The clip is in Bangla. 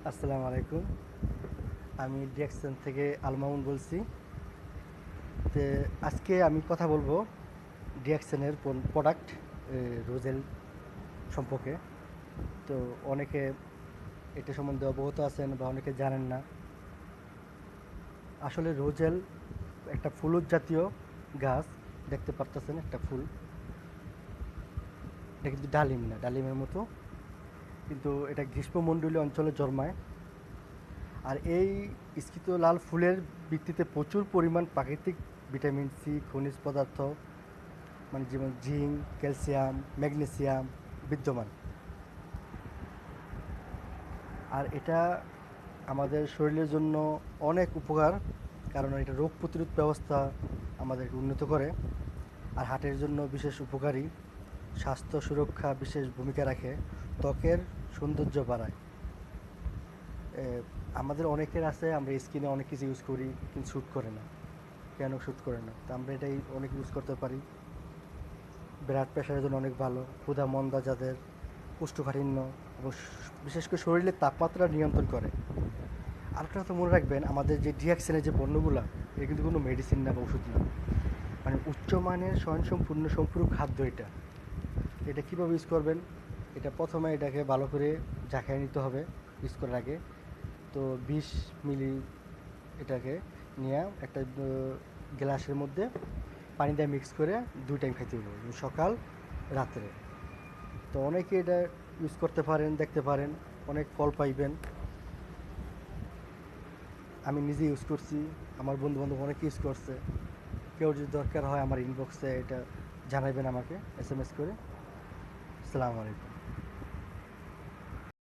আসসালামু আলাইকুম। আমি ডিএক্সএন থেকে আলমামুন বলছি। তো আজকে আমি কথা বলবো ডিএক্সএনের প্রোডাক্ট রোজেল সম্পর্কে। তো অনেকে এটা সম্বন্ধে অবগত আছেন বা অনেকে জানেন না। আসলে রোজেল একটা ফুলুর জাতীয় গাছ, দেখতে পারতেছেন একটা ফুল। এটা কিন্তু ডালিম না, ডালিমের মতো, কিন্তু এটা গ্রীষ্মমণ্ডলীয় অঞ্চলে জন্মায়। আর এই স্ফীত লাল ফুলের ভিত্তিতে প্রচুর পরিমাণ প্রাকৃতিক ভিটামিন সি, খনিজ পদার্থ, মানে যেমন জিঙ্ক, ক্যালসিয়াম, ম্যাগনেসিয়াম বিদ্যমান। আর এটা আমাদের শরীরের জন্য অনেক উপকার, কারণ এটা রোগ প্রতিরোধ ব্যবস্থা আমাদেরকে উন্নত করে। আর হার্টের জন্য বিশেষ উপকারী, স্বাস্থ্য সুরক্ষা বিশেষ ভূমিকা রাখে, ত্বকের সৌন্দর্য বাড়ায়। এ, আমাদের অনেকের আছে, আমরা স্কিনে অনেক কিছু ইউজ করি কিন্তু শ্যুট করে না। কেন শ্যুট করে না? তো আমরা এটাই অনেক ইউজ করতে পারি। ব্লাড প্রেশারের জন্য অনেক ভালো, ক্ষুধা মন্দা যাদের, কোষ্ঠকাঠিন্য এবং বিশেষ করে শরীরের তাপমাত্রা নিয়ন্ত্রণ করে। আরেকটা কথা মনে রাখবেন, আমাদের যে ডিএক্সেনের যে পণ্যগুলো, এটা কিন্তু কোনো মেডিসিন না বা ওষুধ না, মানে উচ্চমানের স্বয়ংসম্পূর্ণ সম্পূরক খাদ্য। এটা এটা কীভাবে ইউজ করবেন? এটা প্রথমে এটাকে ভালো করে ঝাঁকিয়ে নিতে হবে ইউজ করার আগে। তো 20 মিলি এটাকে নিয়ে একটা গ্লাসের মধ্যে পানি দিয়ে মিক্স করে 2 টাইম খাইতে হবে, সকাল রাত্রে। তো অনেকে এটা ইউজ করতে পারেন, দেখতে পারেন, অনেক ফল পাইবেন। আমি নিজে ইউজ করছি, আমার বন্ধুবান্ধব অনেকে ইউজ করছে। কেউ যদি দরকার হয় আমার ইনবক্সে এটা জানাবেন আমাকে SMS করে। আসসালামু আলাইকুম।